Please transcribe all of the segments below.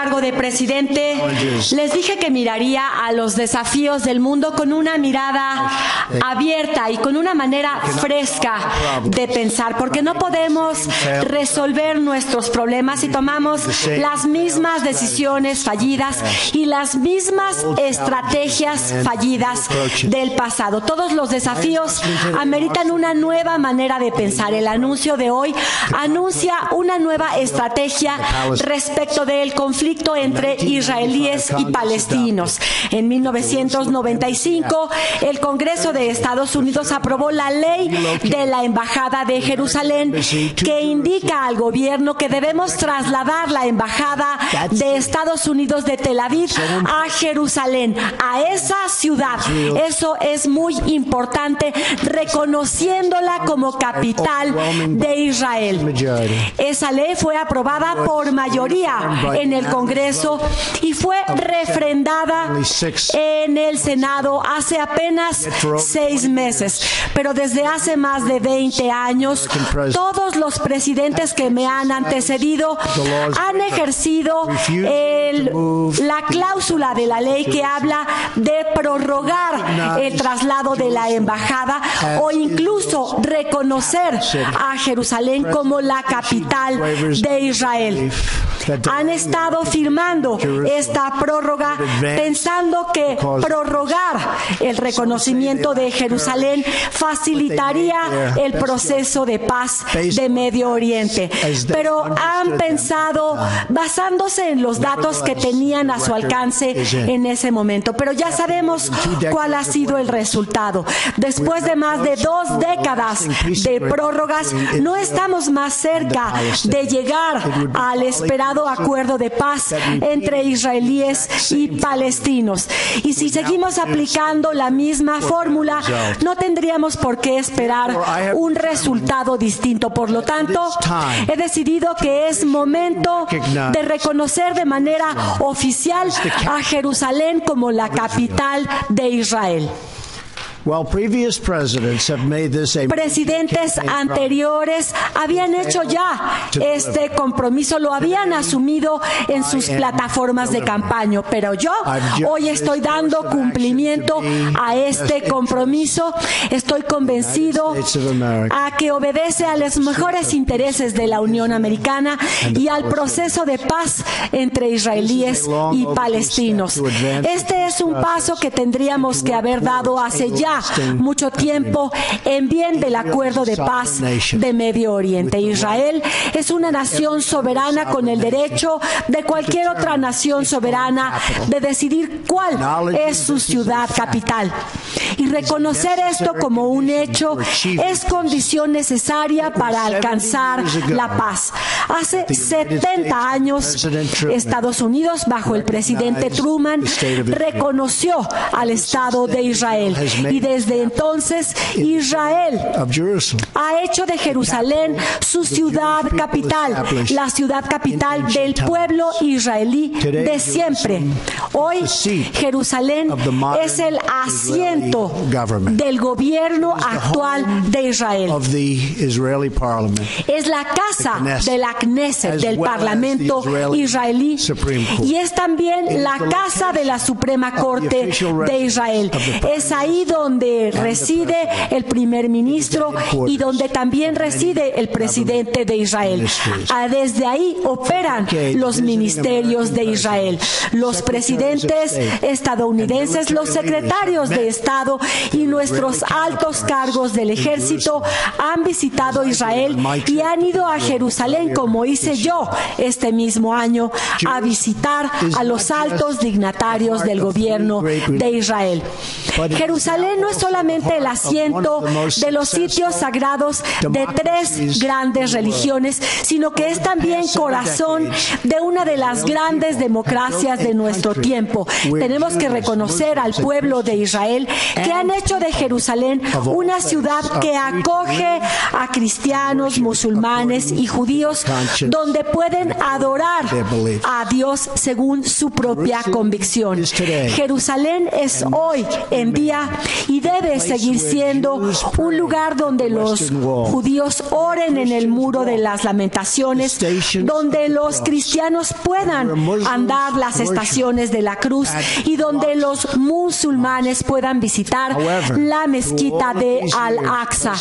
cargo de presidente, les dije que miraría a los desafíos del mundo con una mirada abierta y con una manera fresca de pensar, porque no podemos resolver nuestros problemas si tomamos las mismas decisiones fallidas y las mismas estrategias fallidas del pasado. Todos los desafíos ameritan una nueva manera de pensar. El anuncio de hoy anuncia una nueva estrategia respecto del conflicto entre israelíes y palestinos. En 1995, el Congreso de Estados Unidos aprobó la ley de la Embajada de Jerusalén, que indica al gobierno que debemos trasladar la Embajada de Estados Unidos de Tel Aviv a Jerusalén, a esa ciudad. Eso es muy importante, reconociéndola como capital de Israel. Esa ley fue aprobada por mayoría en el Congreso y fue refrendada en el Senado hace apenas 6 meses. Pero desde hace más de 20 años, todos los presidentes que me han antecedido han ejercido la cláusula de la ley que habla de prorrogar el traslado de la embajada o incluso reconocer a Jerusalén como la capital de Israel. Han estado firmando esta prórroga pensando que prorrogar el reconocimiento de Jerusalén facilitaría el proceso de paz de Medio Oriente. Pero han pensado basándose en los datos que tenían a su alcance en ese momento. Pero ya sabemos cuál ha sido el resultado. Después de más de 2 décadas de prórrogas, no estamos más cerca de llegar al esperado acuerdo de paz entre israelíes y palestinos. Y si seguimos aplicando la misma fórmula, no tendríamos por qué esperar un resultado distinto. Por lo tanto, he decidido que es momento de reconocer de manera oficial a Jerusalén como la capital de Israel. Presidentes anteriores habían hecho ya este compromiso, lo habían asumido en sus plataformas de campaña, pero yo hoy estoy dando cumplimiento a este compromiso. Estoy convencido a que obedece a los mejores intereses de la Unión Americana y al proceso de paz entre israelíes y palestinos. Este es un paso que tendríamos que haber dado hace ya mucho tiempo en bien del acuerdo de paz de Medio Oriente. Israel es una nación soberana con el derecho de cualquier otra nación soberana de decidir cuál es su ciudad capital. Y reconocer esto como un hecho es condición necesaria para alcanzar la paz. Hace 70 años, Estados Unidos, bajo el presidente Truman, reconoció al Estado de Israel. Y desde entonces, Israel ha hecho de Jerusalén su ciudad capital, la ciudad capital del pueblo israelí de siempre. Hoy, Jerusalén es el asiento del gobierno actual de Israel. Es la casa de la Knesset, del Parlamento israelí, y es también la casa de la Suprema Corte de Israel. Es ahí donde reside el primer ministro y donde también reside el presidente de Israel. Desde ahí operan los ministerios de Israel. Los presidentes estadounidenses, los secretarios de Estado y nuestros altos cargos del ejército han visitado Israel y han ido a Jerusalén, como hice yo este mismo año, a visitar a los altos dignatarios del gobierno de Israel. Jerusalén no es solamente el asiento de los sitios sagrados de 3 grandes religiones, sino que es también corazón de una de las grandes democracias de nuestro tiempo. Tenemos que reconocer al pueblo de Israel que han hecho de Jerusalén una ciudad que acoge a cristianos, musulmanes y judíos, donde pueden adorar a Dios según su propia convicción. Jerusalén es hoy en día y debe seguir siendo un lugar donde los judíos oren en el muro de las lamentaciones, donde los cristianos puedan andar las estaciones de la cruz y donde los musulmanes puedan visitar la mezquita de Al-Aqsa.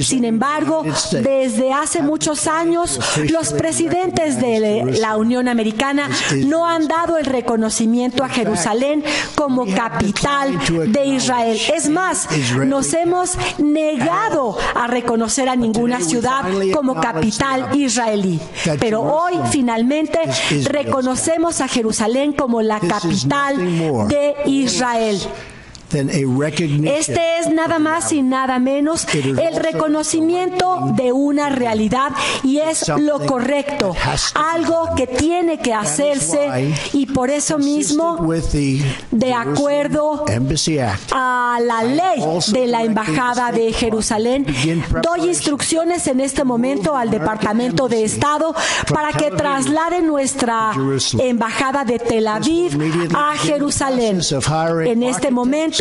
Sin embargo, desde hace muchos años, los presidentes de la Unión Americana no han dado el reconocimiento a Jerusalén como capital de Israel. Es más, nos hemos negado a reconocer a ninguna ciudad como capital israelí. Pero hoy, finalmente, reconocemos a Jerusalén como la capital de Israel. Este es nada más y nada menos el reconocimiento de una realidad, y es lo correcto, algo que tiene que hacerse, y por eso mismo, de acuerdo a la ley de la Embajada de Jerusalén, doy instrucciones en este momento al Departamento de Estado para que traslade nuestra Embajada de Tel Aviv a Jerusalén. En este momento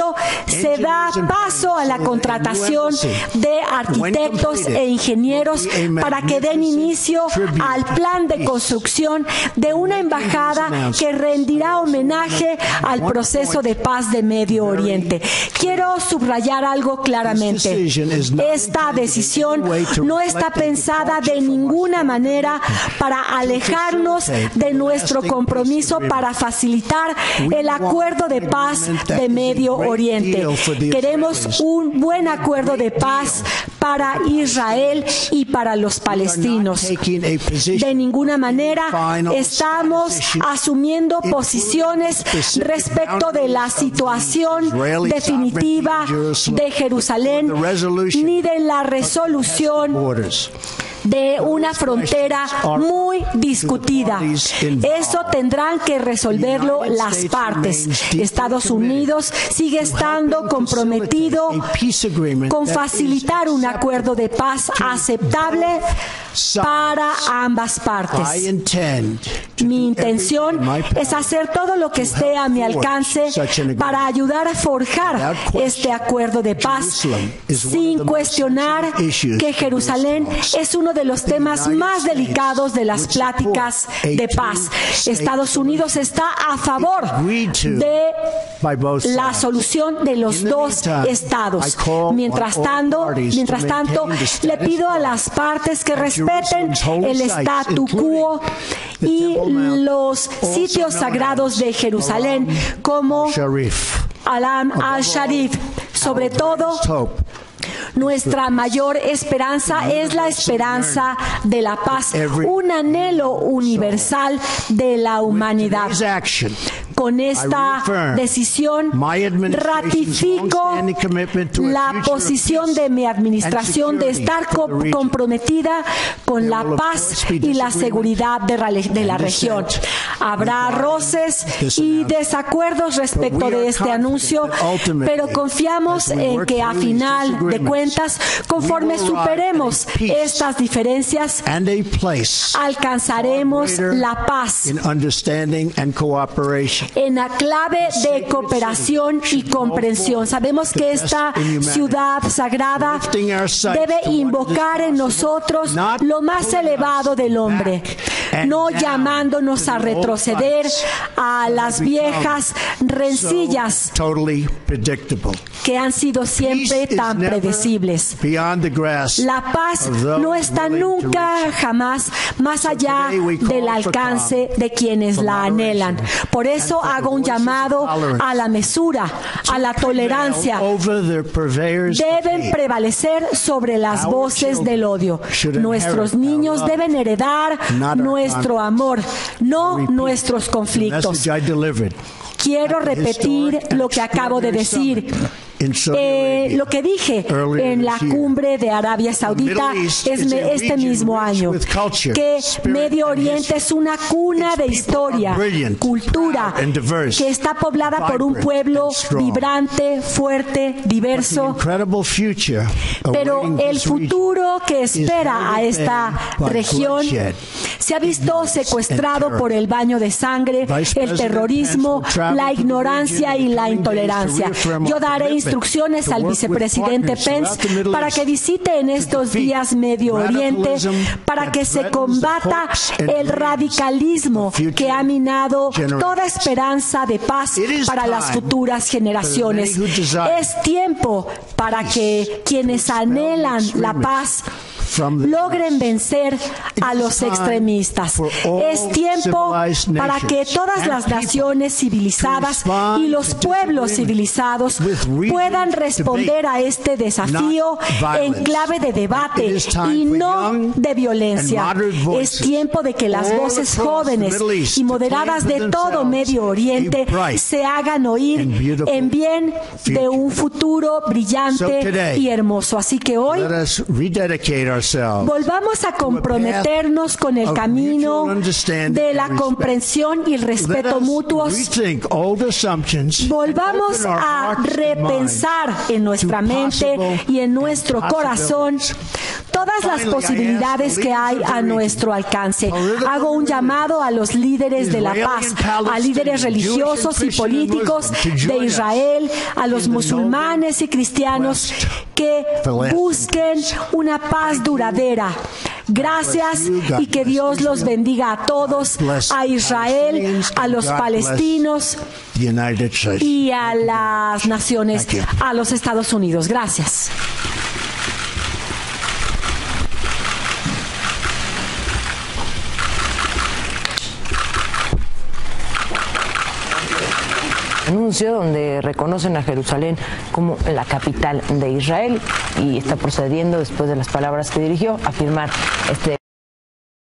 se da paso a la contratación de arquitectos e ingenieros para que den inicio al plan de construcción de una embajada que rendirá homenaje al proceso de paz de Medio Oriente. Quiero subrayar algo claramente. Esta decisión no está pensada de ninguna manera para alejarnos de nuestro compromiso para facilitar el acuerdo de paz de Medio Oriente. Queremos un buen acuerdo de paz para Israel y para los palestinos. De ninguna manera estamos asumiendo posiciones respecto de la situación definitiva de Jerusalén ni de la resolución de una frontera muy discutida. Eso tendrán que resolverlo las partes. Estados Unidos sigue estando comprometido con facilitar un acuerdo de paz aceptable para ambas partes. Mi intención es hacer todo lo que esté a mi alcance para ayudar a forjar este acuerdo de paz, sin cuestionar que Jerusalén es uno de los temas más delicados de las pláticas de paz. Estados Unidos está a favor de la solución de los dos estados. Mientras tanto, le pido a las partes que respeten el statu quo y los sitios sagrados de Jerusalén, como Alam al-Sharif. Sobre todo, nuestra mayor esperanza es la esperanza de la paz, un anhelo universal de la humanidad. Con esta decisión ratifico la posición de mi administración de estar comprometida con la paz y la seguridad de la región. Habrá roces y desacuerdos respecto de este anuncio, pero confiamos en que a final de cuentas, conforme superemos estas diferencias, alcanzaremos la paz en la clave de cooperación y comprensión. Sabemos que esta ciudad sagrada debe invocar en nosotros lo más elevado del hombre, no llamándonos a retroceder a las viejas rencillas que han sido siempre tan predecibles. La paz no está nunca, jamás, más allá del alcance de quienes la anhelan. Por eso hago un llamado a la mesura, a la tolerancia. Deben prevalecer sobre las voces del odio. Nuestros niños deben heredar nuestro amor, no nuestros conflictos. Quiero repetir lo que acabo de decir. Lo que dije en la cumbre de Arabia Saudita este mismo año, que Medio Oriente es una cuna de historia, cultura, que está poblada por un pueblo vibrante, fuerte, diverso, pero el futuro que espera a esta región se ha visto secuestrado por el baño de sangre, el terrorismo, la ignorancia y la intolerancia. Yo daré instrucciones al vicepresidente Pence para que visite en estos días Medio Oriente, para que se combata el radicalismo que ha minado toda esperanza de paz para las futuras generaciones. Es tiempo para que quienes anhelan la paz logren vencer a los extremistas. Es tiempo para que todas las naciones civilizadas y los pueblos civilizados puedan responder a este desafío en clave de debate y no de violencia. Es tiempo de que las voces jóvenes y moderadas de todo Medio Oriente se hagan oír en bien de un futuro brillante y hermoso. Así que hoy volvamos a comprometernos con el camino de la comprensión y el respeto mutuos. Volvamos a repensar en nuestra mente y en nuestro corazón todas las posibilidades que hay a nuestro alcance. Hago un llamado a los líderes de la paz, a líderes religiosos y políticos de Israel, a los musulmanes y cristianos que busquen una paz duradera. Gracias y que Dios los bendiga a todos, a Israel, a los palestinos y a las naciones, a los Estados Unidos. Gracias. Anuncio donde reconocen a Jerusalén como la capital de Israel y está procediendo, después de las palabras que dirigió, a firmar este